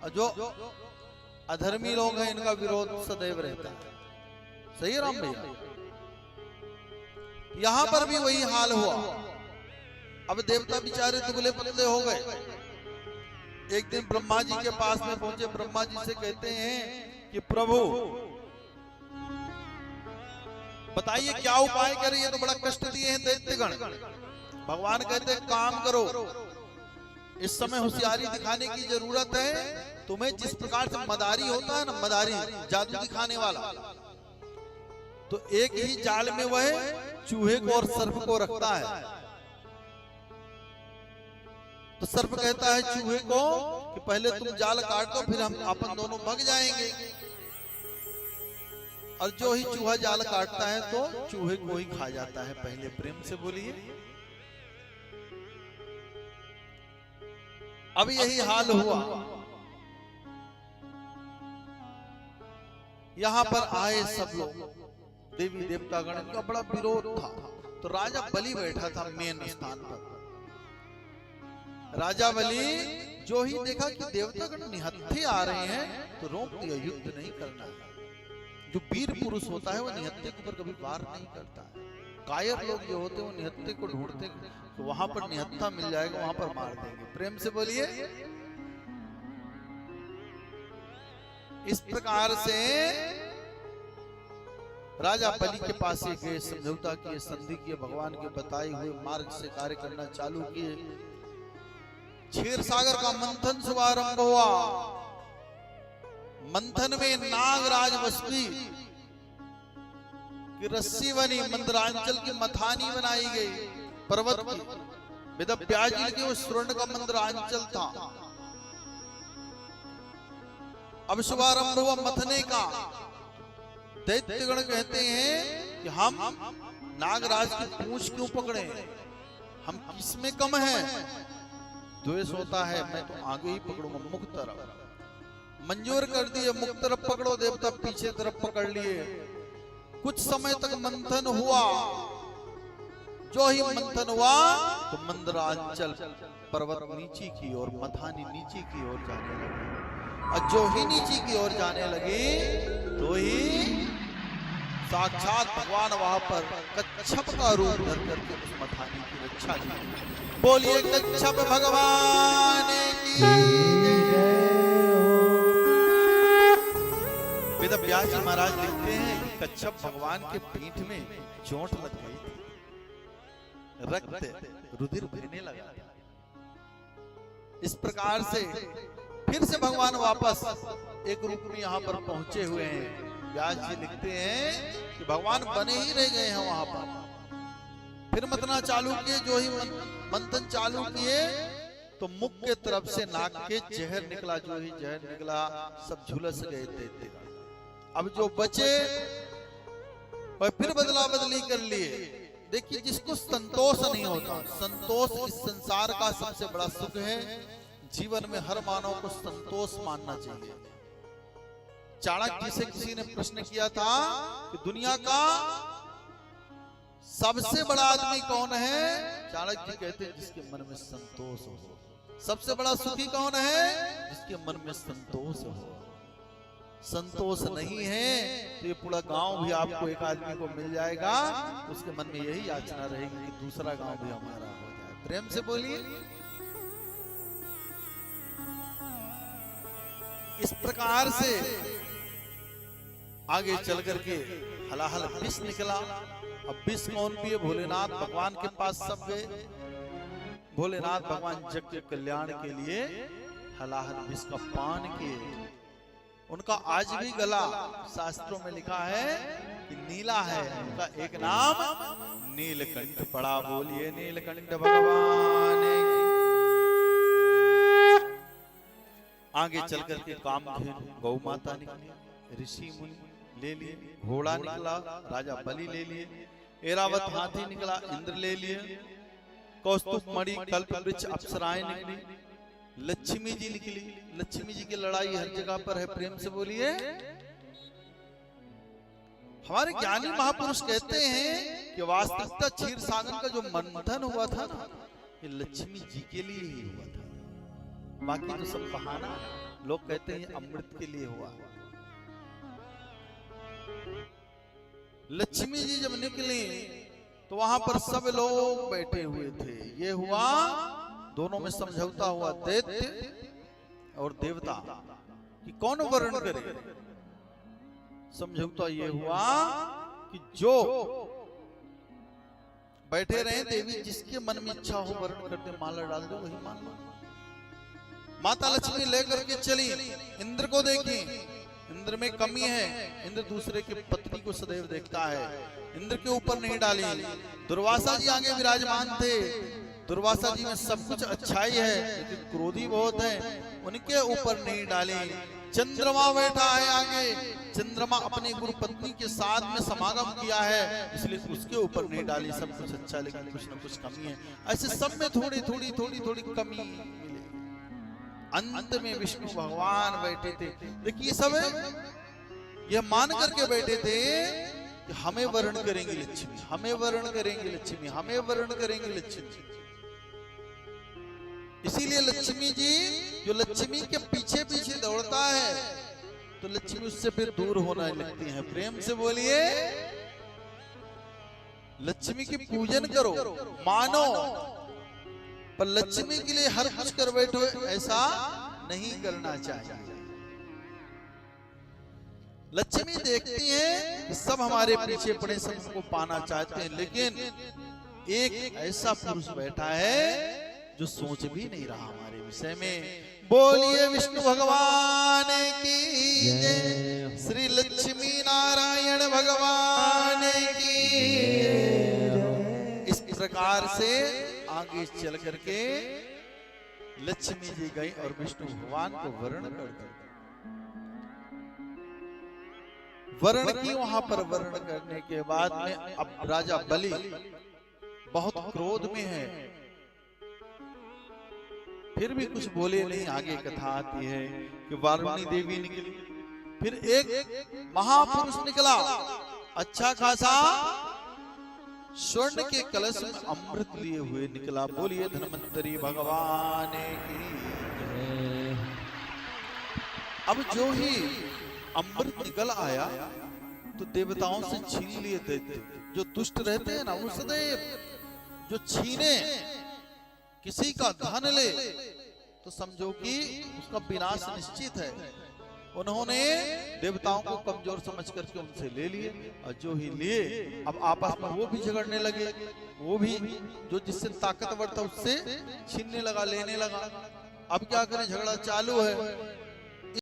और जो अधर्मी लोग हैं इनका विरोध सदैव रहता है। सही है राम भैया? यहां पर भी वही हाल हुआ। अब देवता बेचारे दुबले पतले हो गए। एक दिन ब्रह्मा जी के पास में पहुंचे। ब्रह्मा जी से कहते हैं कि प्रभु बताइए क्या उपाय करें, ये तो बड़ा कष्ट दिए हैं दैत्यगण। भगवान कहते हैं काम करो, इस समय होशियारी दिखाने की जरूरत है। तुम्हें जिस प्रकार से मदारी होता है ना, मदारी जादू दिखाने वाला, तो एक ही जाल में वह चूहे को और सर्प को रखता है। तो सर्प कहता है चूहे को कि पहले तुम जाल काट दो, फिर हम अपन दोनों भाग जाएंगे। और जो ही चूहा जाल काटता है तो चूहे को ही खा जाता है। पहले प्रेम से बोलिए। अब यही हाल हुआ। यहां पर आए सब लोग, देवी देवता गण, का बड़ा विरोध था। तो राजा बलि बैठा था मेन स्थान पर। राजा बलि जो ही देखा कि देवतागण निहत्थे आ रहे हैं तो रोक दिया, युद्ध नहीं करना है। जो वीर पुरुष होता है वो निहत्थे के ऊपर कभी वार नहीं करता है। कायर लोग जो होते हैं वो निहत्थे को ढूंढते तो वहां पर निहत्था मिल जाएगा, वहां पर मार देंगे। प्रेम से बोलिए। इस प्रकार से राजा बलि के पास से गए, समझौता किए, संधि किए, भगवान के बताए हुए मार्ग से कार्य करना चालू किए। क्षीर सागर का मंथन शुभारंभ हुआ। मंथन में नागराज वसुकी की रस्सी बनी, मंदरांचल की मथानी बनाई गई पर्वत की। वेदव्यास के उस स्वर्ण का मंदरांचल था। अब शुभारंभ हुआ मथने का। दैत्यगण कहते हैं कि हम नागराज की पूंछ क्यों पकड़े, हम किसमें कम हैं? द्वेष होता है, मैं तो आगे ही पकड़ूंगा, मुख तरफ। मंजूर कर दिए, मुख तरफ पकड़ो। देवता पीछे तरफ पकड़ लिए। कुछ समय तक मंथन हुआ। जो ही मंथन हुआ तो मंदरांचल पर्वत नीचे की ओर, मथानी नीचे की ओर जाने लगी। और जो ही नीचे की ओर जाने लगी तो ही साक्षात भगवान वहां पर कच्छप का रूप धर करके उस मथानी की रक्षा की। बोलिए कच्छप भगवान की। वेदव्यास जी महाराज लिखते हैं कि कच्छप भगवान के पीठ में चोट लग गई थी, रक्त रुधिर बहने लगा। इस प्रकार से फिर से भगवान वापस एक रूप में यहाँ पर पहुंचे हुए हैं। व्यास जी लिखते हैं कि भगवान बने ही रह गए हैं वहां पर। फिर मंथना चालू किए। जो ही मंथन चालू किए तो मुख के तरफ से नाक के जहर निकला। जो ही जहर निकला सब झुलस गए थे। अब जो बचे वह फिर बदला बदली कर लिए। देखिए, जिसको संतोष नहीं होता, संतोष इस संसार का सबसे बड़ा सुख है। जीवन में हर मानव को संतोष मानना चाहिए। चाणक्य से किसी ने प्रश्न किया था कि दुनिया का सबसे बड़ा आदमी कौन है? चाणक्य जी कहते हैं जिसके मन में संतोष हो। सबसे बड़ा सुखी कौन है? जिसके मन में संतोष हो। संतोष नहीं है तो ये पूरा गांव भी आपको एक आदमी को मिल जाएगा, उसके मन में यही याचना रहेगी कि दूसरा गांव भी हमारा हो जाए। प्रेम से बोलिए। इस प्रकार से आगे चल करके हलाहल विष निकला। अब विष कौन पिए? भोलेनाथ भगवान के पास सब गए। भोलेनाथ भगवान जग के कल्याण के लिए हलाहल विष का पान किए। उनका आज भी गला शास्त्रों में लिखा है कि नीला है। उनका एक नाम नीलकंठ पड़ा। बोलिए नीलकंठ भगवान की। आगे चल करके कामधेनु गौ माता निकली, ऋषि मुनि ले लिए, घोड़ा निकला, राजा बलि ले लिए, एरावत हाथी निकला, इंद्र ले लिए, कौस्तुभ मणि कल्प वृक्ष अप्सराएं निकली, लक्ष्मी जी निकली। लक्ष्मी जी की लड़ाई हर जगह पर है। प्रेम से बोलिए। हमारे ज्ञानी महापुरुष कहते हैं कि वास्तविकता क्षीर सागर का जो मंथन हुआ था ना, ये लक्ष्मी जी के लिए ही हुआ था। बाकी तो सब बहाना है। लोग कहते हैं अमृत के लिए हुआ। लक्ष्मी जी जब निकली तो वहां पर सब लोग बैठे हुए थे। ये हुआ दोनों में समझौता हुआ, दैत्य और देवता कि कौन वर्ण करे। समझौता ये हुआ कि जो बैठे रहे देवी जिसके मन में इच्छा हो वर्ण करते माला डाल दो वही मान लो। माता लक्ष्मी लेकर के चली, इंद्र को देखी, इंद्र में कमी है, इंद्र दूसरे की पत्नी को सदैव देखता है, इंद्र के ऊपर नहीं डाली। दुर्वासा जी आगे विराजमान थे, दुर्वासा जी में सब कुछ अच्छाई है लेकिन क्रोधी बहुत है, उनके ऊपर नहीं डाली। चंद्रमा बैठा है आगे, चंद्रमा अपनी गुरु पत्नी के साथ में समागम किया है इसलिए उसके ऊपर नहीं डाली। सब कुछ अच्छा लेकिन कुछ न कुछ कमी है। ऐसे सब में थोड़ी थोड़ी थोड़ी थोड़ी कमी मिले। अंत में विष्णु भगवान बैठे थे। देखिए सब ये मान करके बैठे थे कि हमें वर्ण करेंगे लक्ष्मी, हमें वर्ण करेंगे लक्ष्मी, हमें वर्ण करेंगे लक्ष्मी। इसीलिए लक्ष्मी जी जो लक्ष्मी के पीछे पीछे दौड़ता है तो लक्ष्मी उससे फिर दूर होने लगती है। प्रेम से बोलिए, लक्ष्मी की पूजन करो, मानो, पर लक्ष्मी के लिए हर कुछ कर बैठो ऐसा नहीं करना चाहिए। लक्ष्मी देखती हैं कि सब हमारे पीछे पड़े, सब हमको पाना चाहते हैं, लेकिन एक ऐसा पुरुष बैठा है जो सोच भी नहीं रहा हमारे विषय में। बोलिए विष्णु भगवान की जय, श्री लक्ष्मी नारायण भगवान की। इस प्रकार से आगे चल करके लक्ष्मी जी गई और विष्णु भगवान को वर्ण कर दिया। वर्ण की वहां पर वर्ण करने के बाद में अब राजा बलि बहुत क्रोध में है, फिर भी कुछ बोले नहीं। आगे कथा आती है कि वारुणी देवी निकली, फिर एक महापुरुष निकला, अच्छा खासा स्वर्ण के कलश में अमृत लिए हुए निकला। बोलिए धन्वंतरी भगवान की। अब जो ही अमृत निकल आया तो देवताओं से छीन लिए दैत्य। जो दुष्ट रहते हैं ना वो सदैव जो छीने किसी का धन ले तो समझो कि उसका विनाश निश्चित है। उन्होंने देवताओं को कमजोर समझ करके उनसे ले लिए, और जो ही लिए अब आपस में वो भी झगड़ने लगे। वो भी जो जिससे ताकतवर था उससे छीनने लगा, लेने लगा। अब क्या करें, झगड़ा चालू है।